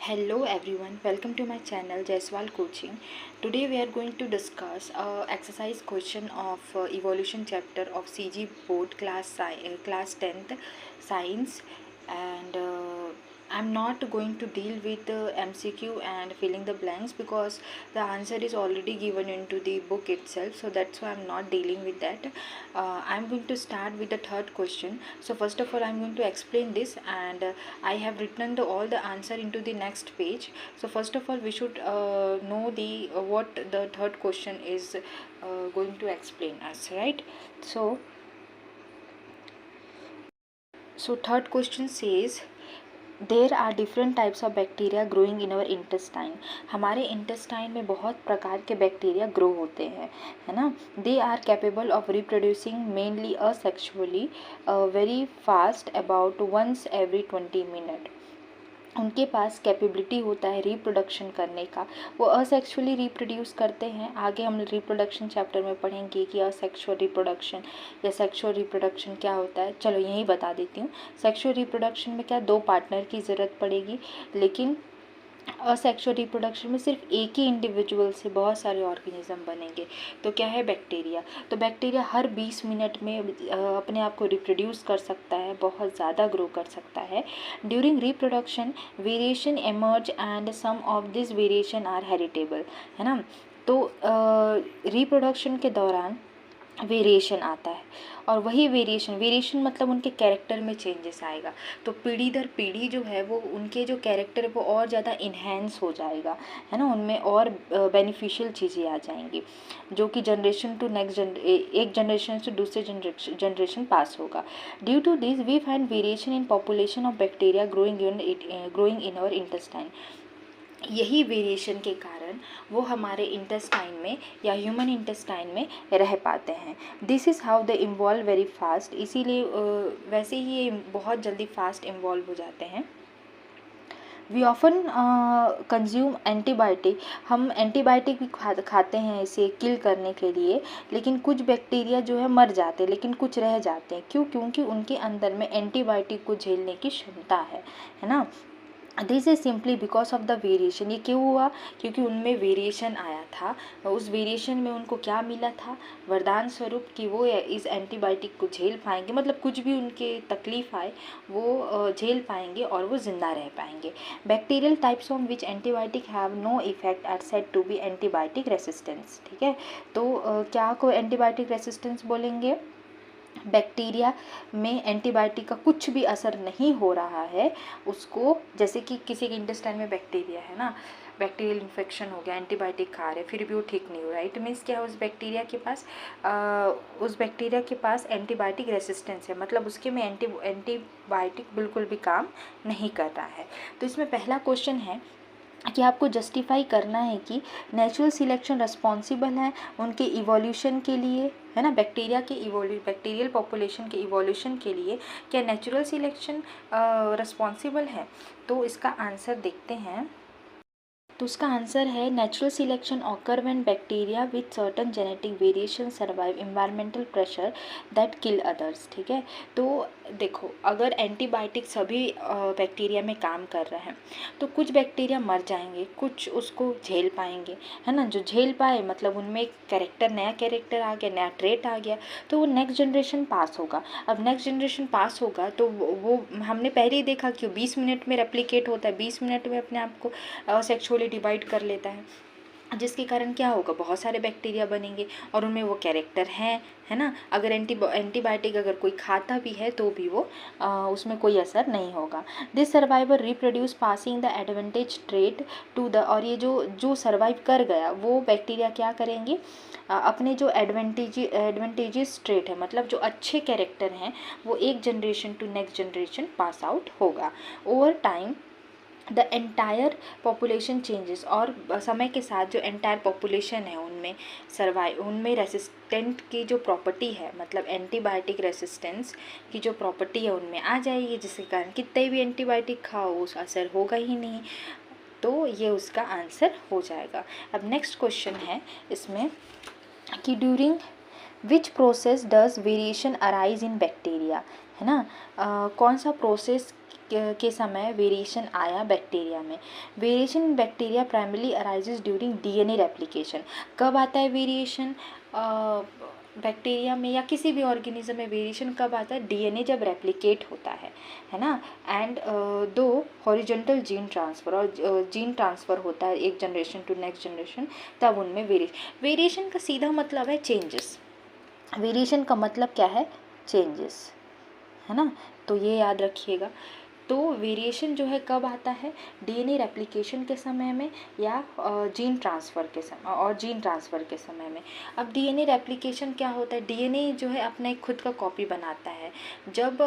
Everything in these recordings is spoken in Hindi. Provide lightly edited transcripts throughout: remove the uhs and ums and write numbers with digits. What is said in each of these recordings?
Hello everyone, welcome to my channel Jaiswal Coaching. Today we are going to discuss exercise question of evolution chapter of CG board class 10th science, and I'm not going to deal with the MCQ and filling the blanks because the answer is already given into the book itself, so that's why I'm not dealing with that. I'm going to start with the third question. So first of all I'm going to explain this, and I have written all the answer into the next page. So first of all we should know the what the third question is going to explain us, right? So third question says there are different types of bacteria growing in our intestine. हमारे इंटेस्टाइन में बहुत प्रकार के बैक्टीरिया ग्रो होते हैं, है ना. They are capable of reproducing mainly asexually very fast about once every 20 minute. उनके पास कैपेबिलिटी होता है रिप्रोडक्शन करने का. वो असेक्सुअली रिप्रोड्यूस करते हैं. आगे हम रिप्रोडक्शन चैप्टर में पढ़ेंगे कि असेक्सुअल रिप्रोडक्शन या सेक्सुअल रिप्रोडक्शन क्या होता है. चलो यही बता देती हूँ. सेक्सुअल रिप्रोडक्शन में क्या, 2 पार्टनर की ज़रूरत पड़ेगी, लेकिन असेक्सुअल रिप्रोडक्शन में सिर्फ एक ही इंडिविजुअल से बहुत सारे ऑर्गेनिज्म बनेंगे. तो क्या है, बैक्टीरिया. तो बैक्टीरिया हर 20 मिनट में अपने आप को रिप्रोड्यूस कर सकता है, बहुत ज़्यादा ग्रो कर सकता है. During reproduction variation emerge and some of this variation are heritable, है ना. तो रिप्रोडक्शन के दौरान वेरिएशन आता है, और वही वेरिएशन मतलब उनके कैरेक्टर में चेंजेस आएगा. तो पीढ़ी दर पीढ़ी जो है वो उनके जो कैरेक्टर है वो और ज़्यादा इन्हेंस हो जाएगा, है ना. उनमें और बेनिफिशियल चीज़ें आ जाएंगी, जो कि जनरेशन टू नेक्स्ट एक जनरेशन से दूसरे जनरेशन पास होगा. Due to this we find variation in population of bacteria growing in our intestine. यही वेरिएशन के कारण वो हमारे इंटेस्टाइन में या ह्यूमन इंटेस्टाइन में रह पाते हैं. This is how they involve very fast. इसीलिए वैसे ही ये बहुत जल्दी फास्ट इन्वॉल्व हो जाते हैं. We often consume antibiotic. हम एंटीबायोटिक भी खाते हैं इसे किल करने के लिए, लेकिन कुछ बैक्टीरिया जो है मर जाते हैं, लेकिन कुछ रह जाते हैं. क्यों? क्योंकि उनके अंदर में एंटीबायोटिक को झेलने की क्षमता है ना. This is simply because of the variation. ये क्यों हुआ? क्योंकि उनमें वेरिएशन आया था. उस वेरिएशन में उनको क्या मिला था? वरदान स्वरूप कि वो इस एंटीबायोटिक को झेल पाएंगे, मतलब कुछ भी उनके तकलीफ आए वो झेल पाएंगे और वो जिंदा रह पाएंगे. Bacterial types on which antibiotic have no effect are said to be antibiotic resistance. ठीक है, तो क्या को एंटीबायोटिक रेसिस्टेंस बोलेंगे? बैक्टीरिया में एंटीबायोटिक का कुछ भी असर नहीं हो रहा है उसको. जैसे कि किसी के इंटेस्टाइन में बैक्टीरिया है ना, बैक्टीरियल इन्फेक्शन हो गया, एंटीबायोटिक खा रहे फिर भी वो ठीक नहीं हो रहा है. इट मीन्स क्या है, उस बैक्टीरिया के पास एंटीबायोटिक रेसिस्टेंस है, मतलब उसके में एंटीबायोटिक बिल्कुल भी काम नहीं कर रहा है. तो इसमें पहला क्वेश्चन है कि आपको जस्टिफाई करना है कि नेचुरल सिलेक्शन रिस्पॉन्सिबल है उनके इवोल्यूशन के लिए, है ना. बैक्टीरियल पॉपुलेशन के इवोल्यूशन के लिए क्या नेचुरल सिलेक्शन रिस्पॉन्सिबल है? तो इसका आंसर देखते हैं. तो उसका आंसर है natural selection occur when bacteria with certain genetic variation survive environmental pressure that kill others. ठीक है, तो देखो अगर एंटीबायोटिक सभी बैक्टीरिया में काम कर रहे हैं तो कुछ बैक्टीरिया मर जाएंगे, कुछ उसको झेल पाएंगे, है ना. जो झेल पाए मतलब उनमें एक नया कैरेक्टर आ गया, नया ट्रेट आ गया, तो वो नेक्स्ट जनरेशन पास होगा. अब नेक्स्ट जनरेशन पास होगा तो वो हमने पहले ही देखा कि 20 मिनट में रेप्लिकेट होता है, 20 मिनट में अपने आप को सेक्सुअली डिवाइड कर लेता है, जिसके कारण क्या होगा, बहुत सारे बैक्टीरिया बनेंगे और उनमें वो कैरेक्टर हैं, है ना. अगर एंटीबायोटिक अगर कोई खाता भी है तो भी वो उसमें कोई असर नहीं होगा. This survivor reproduce passing the advantage trait to the. और ये जो सर्वाइव कर गया वो बैक्टीरिया क्या करेंगे, अपने जो एडवांटेजेस ट्रेट है, मतलब जो अच्छे कैरेक्टर हैं वो एक generation to next generation pass out होगा. Over time the entire population changes. और समय के साथ जो एंटायर पॉपुलेशन है उनमें रेसिस्टेंट की जो प्रॉपर्टी है, मतलब एंटीबायोटिक रेसिस्टेंस की जो प्रॉपर्टी है उनमें आ जाएगी, जिसके कारण कितने भी एंटीबायोटिक खाओ उस असर होगा ही नहीं. तो ये उसका आंसर हो जाएगा. अब नेक्स्ट क्वेश्चन है इसमें कि during which process does variation arise in bacteria, है ना. कौन सा प्रोसेस के समय वेरिएशन आया बैक्टीरिया में। Variation in bacteria primarily arises during DNA replication. कब आता है वेरिएशन बैक्टीरिया में या किसी भी ऑर्गेनिज्म में? वेरिएशन कब आता है? डीएनए जब रेप्लिकेट होता है ना। एंड दो हॉरिजॉन्टल जीन ट्रांसफ़र, और जीन ट्रांसफ़र होता है एक जनरेशन टू नेक्स्ट जनरेशन, तब उनमें वेरिएशन का सीधा मतलब है चेंजेस। वेरिएशन का मतलब क्या है? चेंजेस, है ना। तो ये याद रखिएगा। तो वेरिएशन जो है कब आता है? डीएनए रेप्लिकेशन के समय में या जीन ट्रांसफ़र के समय में। अब डीएनए रेप्लिकेशन क्या होता है? डीएनए जो है अपना एक खुद का कॉपी बनाता है। जब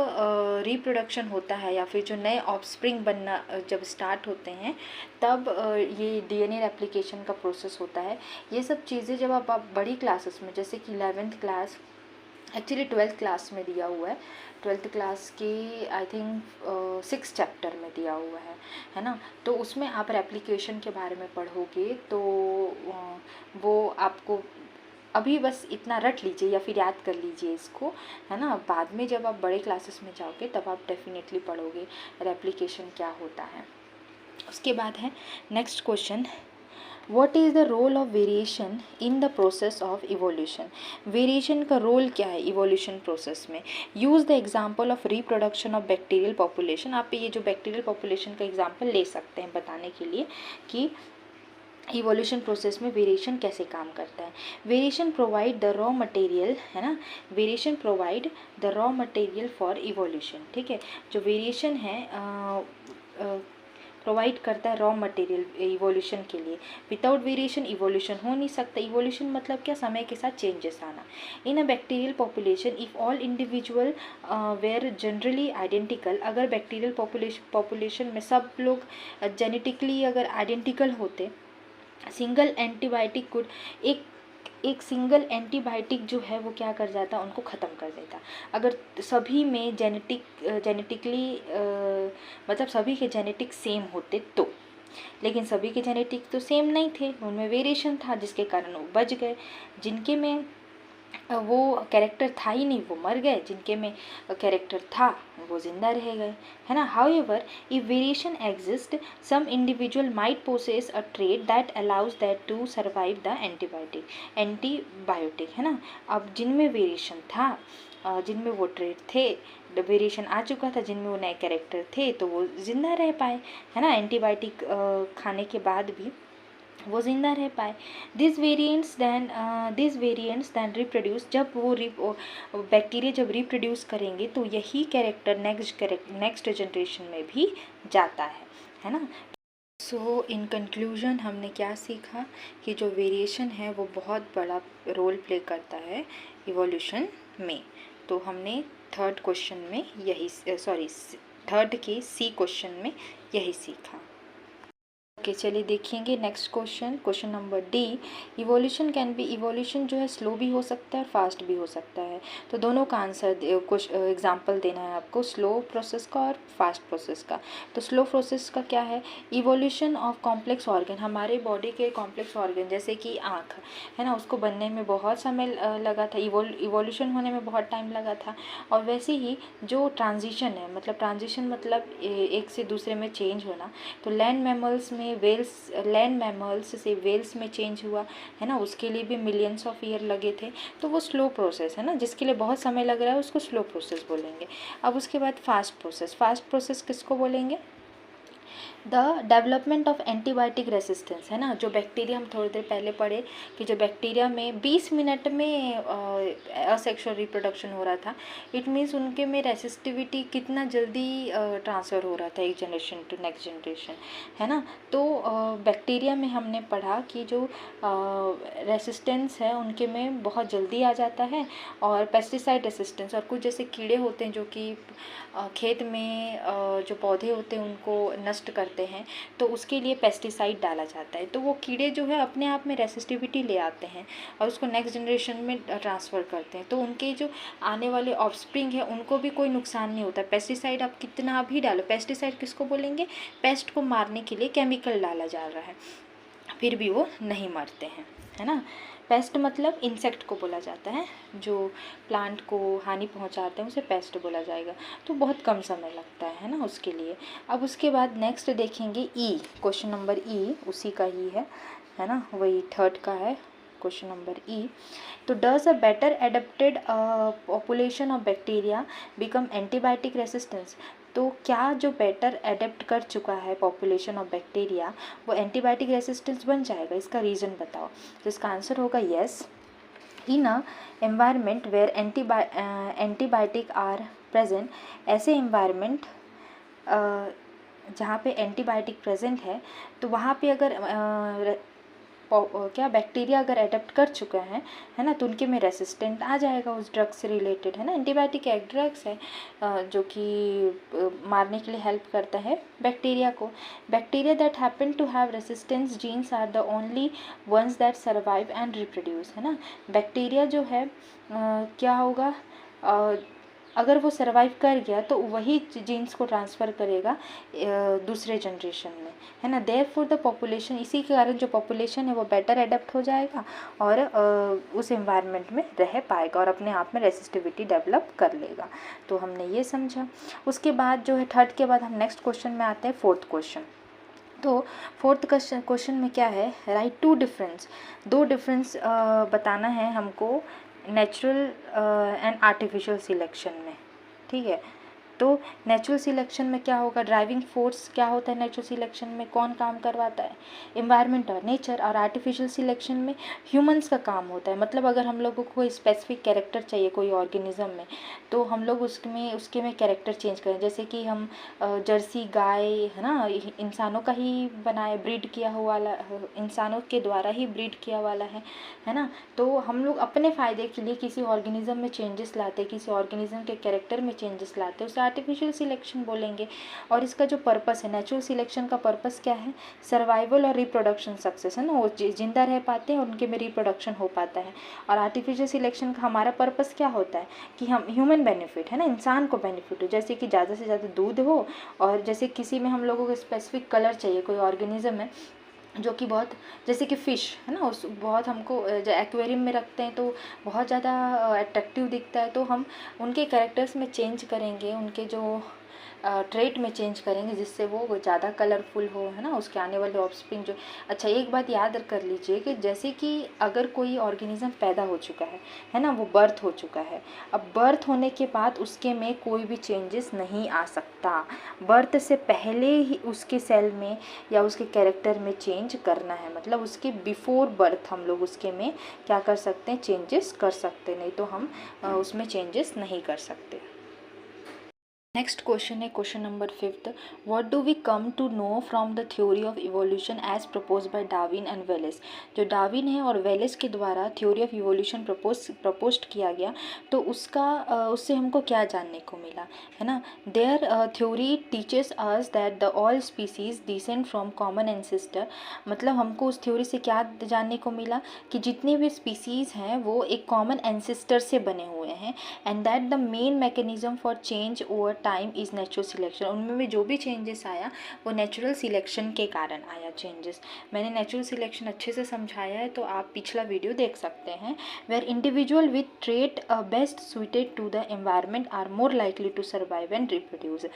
रिप्रोडक्शन होता है या फिर जो नए ऑफस्प्रिंग बनना जब स्टार्ट होते हैं, तब ये डीएनए रेप्लिकेशन का प्रोसेस होता है। ये सब चीज़ें जब आप बड़ी क्लासेस में, जैसे कि 11th class, actually 12th class में दिया हुआ है, 12th क्लास की आई थिंक 6 चैप्टर में दिया हुआ है ना। तो उसमें आप रेप्लिकेशन के बारे में पढ़ोगे तो वो आपको अभी बस इतना रट लीजिए या फिर याद कर लीजिए इसको, है ना। बाद में जब आप बड़े क्लासेस में जाओगे तब आप डेफिनेटली पढ़ोगे रेप्लिकेशन क्या होता है। उसके बाद है next question, What is the role of variation in the process of evolution? Variation का रोल क्या है इवोल्यूशन प्रोसेस में? Use the example of reproduction of bacterial population. आप ये जो बैक्टीरियल पॉपुलेशन का एग्जाम्पल ले सकते हैं बताने के लिए कि इवोल्यूशन प्रोसेस में वेरिएशन कैसे काम करता है। Variation provide the raw material, है ना। Variation provide the raw material for evolution, ठीक है। जो वेरिएशन है प्रोवाइड करता है रॉ मटेरियल इवोल्यूशन के लिए। विदाउट वेरिएशन इवोल्यूशन हो नहीं सकता। इवोल्यूशन मतलब क्या? समय के साथ चेंजेस आना। In a bacterial population if all individual were generally identical, अगर बैक्टीरियल पॉपुलेशन में सब लोग जेनेटिकली अगर आइडेंटिकल होते, सिंगल एंटीबायोटिक कुड, एक सिंगल एंटीबायोटिक जो है वो क्या कर जाता? उनको ख़त्म कर देता। अगर सभी में जेनेटिकली मतलब सभी के जेनेटिक सेम होते तो, लेकिन सभी के जेनेटिक तो सेम नहीं थे, उनमें वेरिएशन था जिसके कारण वो बच गए। जिनके में वो कैरेक्टर था ही नहीं वो मर गए, जिनके में कैरेक्टर था वो जिंदा रह गए, है ना। However if variation exist some individual might possess a trait that allows that to survive the antibiotic, है ना। अब जिनमें वेरिएशन था, जिनमें वो ट्रेट थे, वेरिएशन आ चुका था, जिनमें वो नए कैरेक्टर थे, तो वो जिंदा रह पाए, है ना। एंटीबायोटिक खाने के बाद भी वो जिंदा रह पाए। दिस वेरिएंट्स दैन रिप्रोड्यूस, जब वो बैक्टीरिया जब रिप्रोड्यूस करेंगे तो यही कैरेक्टर नेक्स्ट जनरेशन में भी जाता है ना। सो इन कंक्लूजन हमने क्या सीखा कि जो वेरिएशन है वो बहुत बड़ा रोल प्ले करता है इवोल्यूशन में। तो हमने थर्ड के सी क्वेश्चन में यही सीखा। ओके, चलिए देखेंगे next question number D. Evolution जो है स्लो भी हो सकता है और फास्ट भी हो सकता है। तो दोनों का आंसर एग्जाम्पल देना है आपको, स्लो प्रोसेस का और फास्ट प्रोसेस का। तो स्लो प्रोसेस का क्या है? इवोल्यूशन ऑफ कॉम्प्लेक्स ऑर्गन, हमारे बॉडी के कॉम्प्लेक्स ऑर्गन जैसे कि आँख, है ना, उसको बनने में बहुत समय लगा था, इवोल्यूशन होने में बहुत टाइम लगा था। और वैसे ही जो ट्रांजिशन है, मतलब ट्रांजिशन मतलब एक से दूसरे में चेंज होना, तो लैंड मैमल्स से वेल्स में चेंज हुआ, है ना, उसके लिए भी मिलियंस ऑफ ईयर लगे थे। तो वो स्लो प्रोसेस है ना, जिसके लिए बहुत समय लग रहा है उसको स्लो प्रोसेस बोलेंगे। अब उसके बाद फास्ट प्रोसेस किसको बोलेंगे? The development of antibiotic resistance, है ना। जो बैक्टीरिया हम थोड़ी देर पहले पढ़े कि जो बैक्टीरिया में 20 मिनट में असेक्सुअल रिप्रोडक्शन हो रहा था, इट मीन्स उनके में रेसिस्टिविटी कितना जल्दी ट्रांसफ़र हो रहा था एक जनरेशन टू नेक्स्ट जनरेशन, है ना। तो बैक्टीरिया में हमने पढ़ा कि जो रेसिस्टेंस है उनके में बहुत जल्दी आ जाता है, और पेस्टिसाइड रेसिस्टेंस, और कुछ जैसे कीड़े होते हैं जो कि खेत में जो पौधे होते हैं उनको नष्ट करते हैं, तो उसके लिए पेस्टिसाइड डाला जाता है। तो वो कीड़े जो है अपने आप में रेसिस्टिविटी ले आते हैं और उसको नेक्स्ट जनरेशन में ट्रांसफ़र करते हैं। तो उनके जो आने वाले ऑफस्प्रिंग है उनको भी कोई नुकसान नहीं होता। पेस्टिसाइड आप कितना भी डालो, पेस्टिसाइड किसको बोलेंगे? पेस्ट को मारने के लिए केमिकल डाला जा रहा है, फिर भी वो नहीं मरते हैं, है ना। पेस्ट मतलब इंसेक्ट को बोला जाता है, जो प्लांट को हानि पहुंचाते हैं उसे पेस्ट बोला जाएगा। तो बहुत कम समय लगता है ना उसके लिए। अब उसके बाद नेक्स्ट देखेंगे ई, क्वेश्चन नंबर ई उसी का ही है ना, वही थर्ड का है क्वेश्चन नंबर ई। तो does a better adapted population of bacteria become antibiotic resistance. तो क्या जो बेटर एडेप्ट कर चुका है पॉपुलेशन ऑफ बैक्टीरिया वो एंटीबायोटिक रेसिस्टेंस बन जाएगा, इसका रीज़न बताओ। तो इसका आंसर होगा yes. In a environment where antibiotic are present, ऐसे एनवायरनमेंट जहाँ पे एंटीबायोटिक प्रेजेंट है तो वहाँ पे अगर क्या बैक्टीरिया अगर अडेप्ट कर चुके हैं है ना, तो उनके में रेसिस्टेंट आ जाएगा उस ड्रग से रिलेटेड, है ना। एंटीबायोटिक एक ड्रग्स है जो कि मारने के लिए हेल्प करता है बैक्टीरिया को। Bacteria that happen to have resistance genes are the only ones that survive and reproduce, है ना। बैक्टीरिया जो है क्या होगा, अगर वो सर्वाइव कर गया तो वही जीन्स को ट्रांसफ़र करेगा दूसरे जनरेशन में, है ना। देयरफॉर द पॉपुलेशन, इसी के कारण जो पॉपुलेशन है वो बेटर एडेप्ट हो जाएगा और उस एनवायरनमेंट में रह पाएगा और अपने आप में रेसिस्टिविटी डेवलप कर लेगा। तो हमने ये समझा। उसके बाद जो है थर्ड के बाद हम नेक्स्ट क्वेश्चन में आते हैं, फोर्थ क्वेश्चन। तो फोर्थ क्वेश्चन में क्या है, राइट टू डिफरेंस, दो डिफरेंस बताना है हमको नेचुरल एंड आर्टिफिशियल सिलेक्शन में, ठीक है। तो नेचुरल सिलेक्शन में क्या होगा, ड्राइविंग फोर्स क्या होता है नेचुरल सिलेक्शन में, कौन काम करवाता है, एनवायरनमेंट और नेचर। और आर्टिफिशियल सिलेक्शन में ह्यूमंस का काम होता है। मतलब अगर हम लोगों को कोई स्पेसिफिक कैरेक्टर चाहिए कोई ऑर्गेनिज्म में, तो हम लोग उसके में कैरेक्टर चेंज करें। जैसे कि हम जर्सी गाय, है ना, इंसानों का ही बनाए, ब्रीड किया हुआ वाला, इंसानों के द्वारा ही ब्रीड किया वाला है ना। तो हम लोग अपने फ़ायदे के लिए किसी ऑर्गेनिज्म में चेंजेस लाते, किसी ऑर्गेनिज्म के कैरेक्टर में चेंजेस लाते, उसे आर्टिफिशियल सिलेक्शन बोलेंगे। और इसका जो पर्पस है, नेचुरल सिलेक्शन का पर्पस क्या है, सर्वाइवल और रिप्रोडक्शन सक्सेस, है ना, वो जिंदा रह पाते हैं और उनके में रिप्रोडक्शन हो पाता है। और आर्टिफिशियल सिलेक्शन का हमारा पर्पस क्या होता है कि हम ह्यूमन बेनिफिट, है ना, इंसान को बेनिफिट हो, जैसे कि ज़्यादा से ज़्यादा दूध हो, और जैसे किसी में हम लोगों को स्पेसिफिक कलर चाहिए, कोई ऑर्गेनिज्म है जो कि बहुत, जैसे कि फ़िश है ना, उस बहुत हमको जो एक्वेरियम में रखते हैं तो बहुत ज़्यादा अट्रैक्टिव दिखता है, तो हम उनके कैरेक्टर्स में चेंज करेंगे, उनके जो ट्रेट में चेंज करेंगे जिससे वो ज़्यादा कलरफुल हो, है ना, उसके आने वाले ऑफस्प्रिंग जो। अच्छा, एक बात याद कर लीजिए कि जैसे कि अगर कोई ऑर्गेनिज्म पैदा हो चुका है ना, वो बर्थ हो चुका है, अब बर्थ होने के बाद उसके में कोई भी चेंजेस नहीं आ सकता। बर्थ से पहले ही उसके सेल में या उसके कैरेक्टर में चेंज करना है, मतलब उसके बिफोर बर्थ हम लोग उसके में क्या कर सकते हैं, चेंजेस कर सकते, नहीं तो हम उसमें चेंजेस नहीं कर सकते। नेक्स्ट क्वेश्चन है question number fifth, what do we come to know from the theory of evolution as propose by Darwin and Wallace. जो डार्विन है और वेलेस के द्वारा थ्योरी ऑफ इवोल्यूशन प्रपोज किया गया, तो उससे हमको क्या जानने को मिला, है ना। Their theory teaches us that the all species descend from common ancestor. मतलब हमको उस थ्योरी से क्या जानने को मिला कि जितने भी स्पीसीज़ हैं वो एक कॉमन एंसेस्टर से बने हुए हैं, and that the main mechanism for change over time is natural selection. उनमें भी जो भी चेंजेस आया वो नेचुरल सिलेक्शन के कारण आया चेंजेस। मैंने नेचुरल सिलेक्शन अच्छे से समझाया है, तो आप पिछला वीडियो देख सकते हैं। Where individual with trait best suited to the environment are more likely to survive and reproduce.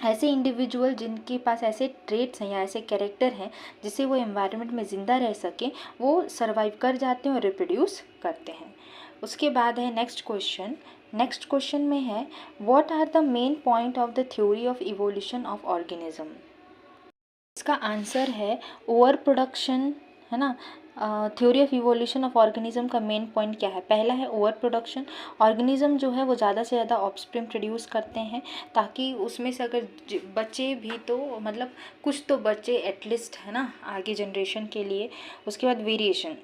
ऐसे इंडिविजुअल जिनके पास ऐसे ट्रेट्स हैं या ऐसे कैरेक्टर हैं जिससे वो एनवायरनमेंट में ज़िंदा रह सकें, वो सर्वाइव कर जाते हैं और रिप्रोड्यूस करते हैं। उसके बाद है नेक्स्ट क्वेश्चन। नेक्स्ट क्वेश्चन में है, what are the main point of the theory of evolution of organism. इसका आंसर है ओवर प्रोडक्शन, है ना। Theory of evolution of organism का मेन पॉइंट क्या है, पहला है ओवर प्रोडक्शन। ऑर्गेनिज्म जो है वो ज़्यादा से ज़्यादा ऑफस्प्रिंग प्रोड्यूस करते हैं, ताकि उसमें से अगर बच्चे भी तो मतलब कुछ तो बच्चे एटलीस्ट, है ना, आगे जनरेशन के लिए। उसके बाद वेरिएशन,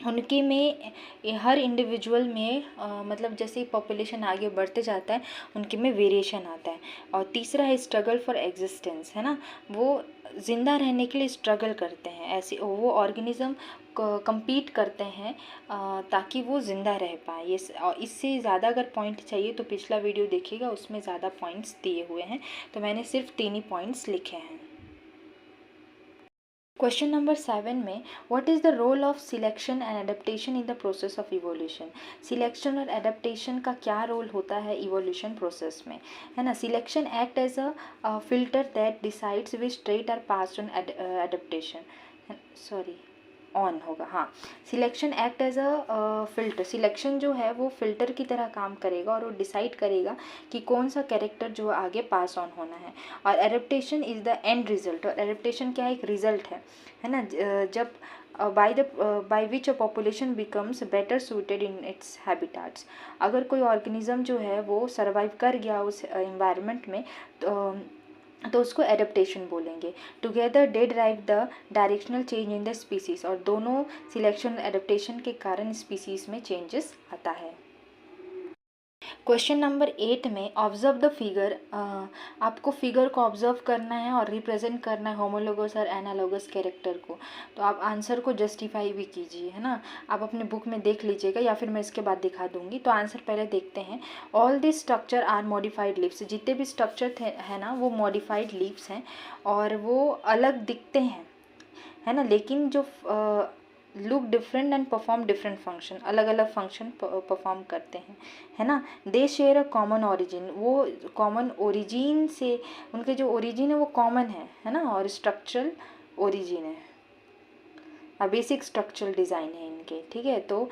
उनके में हर इंडिविजुअल में मतलब जैसे पॉपुलेशन आगे बढ़ते जाता है उनके में वेरिएशन आता है। और तीसरा है स्ट्रगल फॉर एग्जिस्टेंस, है ना, वो ज़िंदा रहने के लिए स्ट्रगल करते हैं, ऐसे वो ऑर्गेनिज्म compete करते हैं ताकि वो ज़िंदा रह पाए। ये इससे ज़्यादा अगर पॉइंट चाहिए तो पिछला वीडियो देखिएगा, उसमें ज़्यादा पॉइंट्स दिए हुए हैं, तो मैंने सिर्फ 3 ही पॉइंट्स लिखे हैं। क्वेश्चन नंबर 7 में what is the role of selection and adaptation in the process of evolution. Selection और एडेप्टेशन का क्या रोल होता है इवोल्यूशन प्रोसेस में, है ना। Selection act as a filter that decides which trait are passed on adaptation, sorry on होगा, हाँ। Selection act as a filter, selection जो है वो फिल्टर की तरह काम करेगा और वो डिसाइड करेगा कि कौन सा कैरेक्टर जो आगे पास ऑन होना है। और adaptation is the end result, और एडेप्टेशन क्या एक रिजल्ट है ना। जब by which a population becomes better suited in its habitats, अगर कोई ऑर्गेनिज्म जो है वो सर्वाइव कर गया उस एनवायरनमेंट में तो उसको एडेप्टेशन बोलेंगे। Together they drive the directional change in the species, और दोनों सिलेक्शन एडेप्टेशन के कारण स्पीसीज में चेंजेस आता है। क्वेश्चन नंबर 8 में ऑब्जर्व द फिगर, आपको फिगर को ऑब्जर्व करना है और रिप्रेजेंट करना है होमोलोगस और एनालोगस कैरेक्टर को। तो आप आंसर को जस्टिफाई भी कीजिए, है ना। आप अपने बुक में देख लीजिएगा या फिर मैं इसके बाद दिखा दूंगी। तो आंसर पहले देखते हैं। All this structure are modified leaves, जितने भी स्ट्रक्चर है ना वो मॉडिफाइड लीव्स हैं और वो अलग दिखते हैं, है ना, लेकिन जो look different and perform different function, अलग अलग फंक्शन परफॉर्म करते हैं, है ना। दे शेयर अ कॉमन ओरिजिन, वो कॉमन ओरिजिन से उनके जो ओरिजिन है वो कॉमन है ना, और स्ट्रक्चरल ओरिजिन है, बेसिक स्ट्रक्चरल डिज़ाइन है इनके, ठीक है। तो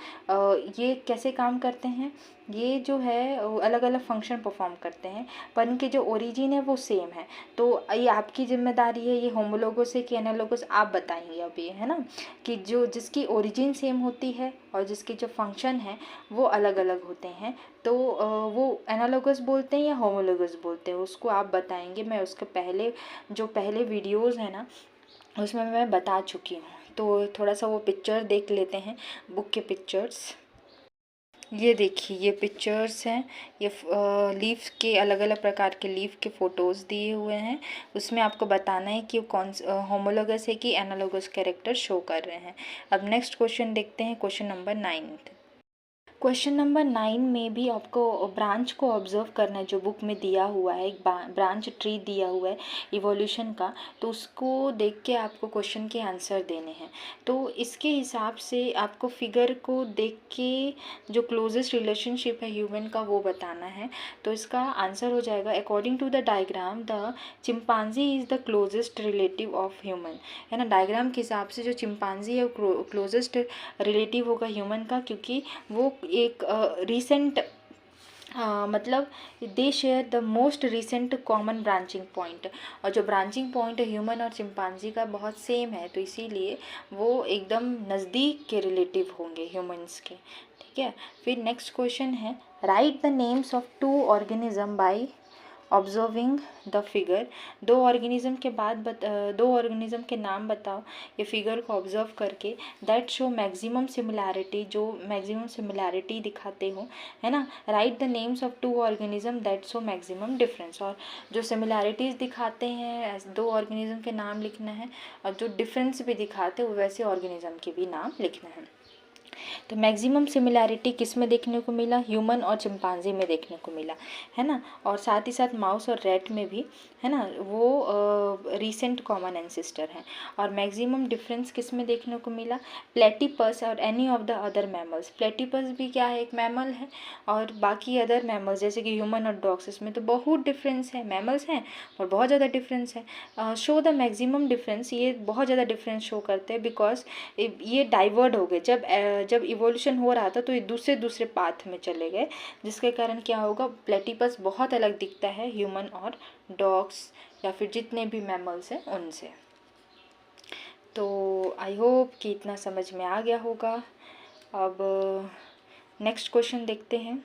ये कैसे काम करते हैं, ये जो है अलग अलग फंक्शन परफॉर्म करते हैं पर इनके जो ओरिजिन है वो सेम है। तो ये आपकी जिम्मेदारी है, ये होमोलोगस है कि एनालोगस, आप बताएंगे अभी, है ना, कि जो जिसकी ओरिजिन सेम होती है और जिसके जो फंक्शन है वो अलग अलग होते हैं, तो वो एनालोगस बोलते हैं या होमोलोगस बोलते हैं, उसको आप बताएंगे। मैं उसके पहले वीडियोज़ है ना उसमें मैं बता चुकी हूँ। तो थोड़ा सा वो पिक्चर देख लेते हैं, बुक के पिक्चर्स। ये देखिए, ये पिक्चर्स हैं, ये लीफ के अलग अलग प्रकार के लीफ के फ़ोटोज़ दिए हुए हैं। उसमें आपको बताना है कि कौन होमोलोगस है कि एनालोगस कैरेक्टर शो कर रहे हैं। अब नेक्स्ट क्वेश्चन देखते हैं, क्वेश्चन नंबर 9। क्वेश्चन नंबर 9 में भी आपको ब्रांच को ऑब्जर्व करना है, जो बुक में दिया हुआ है, एक ब्रांच ट्री दिया हुआ है इवोल्यूशन का, तो उसको देख के आपको क्वेश्चन के आंसर देने हैं। तो इसके हिसाब से आपको फिगर को देख के जो क्लोजेस्ट रिलेशनशिप है ह्यूमन का वो बताना है। तो इसका आंसर हो जाएगा, according to the diagram the chimpanzee is the closest relative of human, है ना। डायग्राम के हिसाब से जो चिंपांजी है वो क्लोजेस्ट रिलेटिव होगा ह्यूमन का, क्योंकि वो एक रिसेंट मतलब they share the most recent common branching point, और जो ब्रांचिंग पॉइंट है ह्यूमन और चिंपांजी का बहुत सेम है, तो इसीलिए वो एकदम नज़दीक के रिलेटिव होंगे ह्यूमंस के, ठीक है। फिर नेक्स्ट क्वेश्चन है, right the names of 2 organism by observing the figure. दो ऑर्गेनिज्म के नाम बताओ ये फिगर को ऑब्जर्व करके, दैट शो मैक्सिमम सिमिलैरिटी, जो मैक्सिमम सिमिलैरिटी दिखाते हो, है ना। Right the names of 2 organism that show maximum difference, और जो सिमिलैरिटीज़ दिखाते हैं 2 ऑर्गेनिज्म के नाम लिखना है, और जो डिफरेंस भी दिखाते हैं वैसे ऑर्गेनिज्म के भी नाम लिखना है। तो मैक्सिमम सिमिलैरिटी किस में देखने को मिला, ह्यूमन और चिंपांजी में देखने को मिला, है ना। और साथ ही साथ माउस और रैट में भी, है ना, वो रीसेंट कॉमन एंसेस्टर हैं। और मैक्सिमम डिफरेंस किस में देखने को मिला, प्लेटिपस और any of the other mammals. Platypus भी क्या है, एक मैमल है, और बाकी अदर मैमल्स जैसे कि ह्यूमन और डॉग्स, इसमें तो बहुत डिफरेंस है, मैमल्स हैं और बहुत ज़्यादा डिफरेंस है। शो द मैक्सिमम डिफरेंस, ये बहुत ज़्यादा डिफरेंस शो करते हैं बिकॉज ये डाइवर्ट हो गए, जब इवोल्यूशन हो रहा था तो ये दूसरे पाथ में चले गए, जिसके कारण क्या होगा, प्लेटिपस बहुत अलग दिखता है ह्यूमन और डॉग्स या फिर जितने भी मैमल्स हैं उनसे। तो आई होप कि इतना समझ में आ गया होगा। अब नेक्स्ट क्वेश्चन देखते हैं।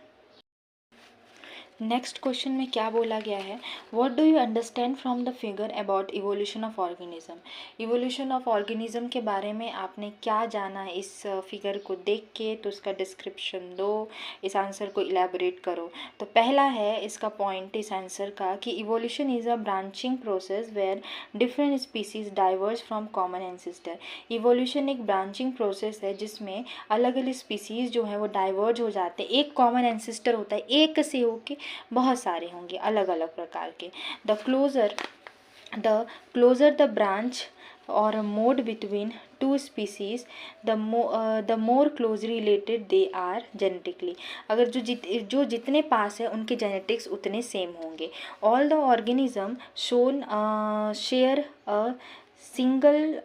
नेक्स्ट क्वेश्चन में क्या बोला गया है, what do you understand from the figure about evolution of organism. Evolution of organism के बारे में आपने क्या जाना है इस फिगर को देख के, तो उसका डिस्क्रिप्शन दो, इस आंसर को इलेबोरेट करो। तो पहला है इसका पॉइंट इस आंसर का कि evolution is a branching process where different species diverge from common ancestor. Evolution एक ब्रांचिंग प्रोसेस है जिसमें अलग अलग स्पीसीज जो है वो डाइवर्ज हो जाते हैं, एक कॉमन एंसेस्टर होता है, एक से होके बहुत सारे होंगे अलग अलग प्रकार के। The closer the branch or a mode between two species, the more closely related they are genetically. अगर जो जितने पास है उनके जेनेटिक्स उतने सेम होंगे. All the organism shown share a single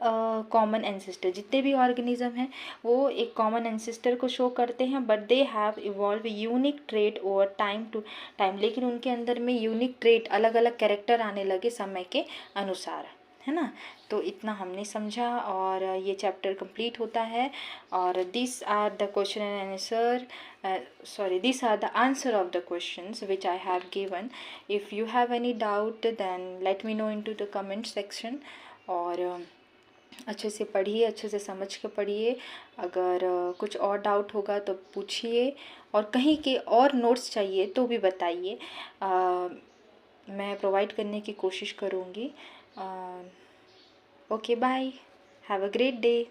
common ancestor. जितने भी ऑर्गेनिज्म हैं वो एक कॉमन एंसेस्टर को शो करते हैं, but they have evolve unique trait over time to time. लेकिन उनके अंदर में यूनिक ट्रेट, अलग अलग कैरेक्टर आने लगे समय के अनुसार, है ना. तो इतना हमने समझा और ये चैप्टर कंप्लीट होता है. और this are the question and answer, these are the answer of the questions which I have given. If you have any doubt then let me know into the comment section. और अच्छे से पढ़िए, अच्छे से समझ के पढ़िए. अगर कुछ और डाउट होगा तो पूछिए, और कहीं के और नोट्स चाहिए तो भी बताइए, मैं प्रोवाइड करने की कोशिश करूँगी. Okay, bye, have a great day.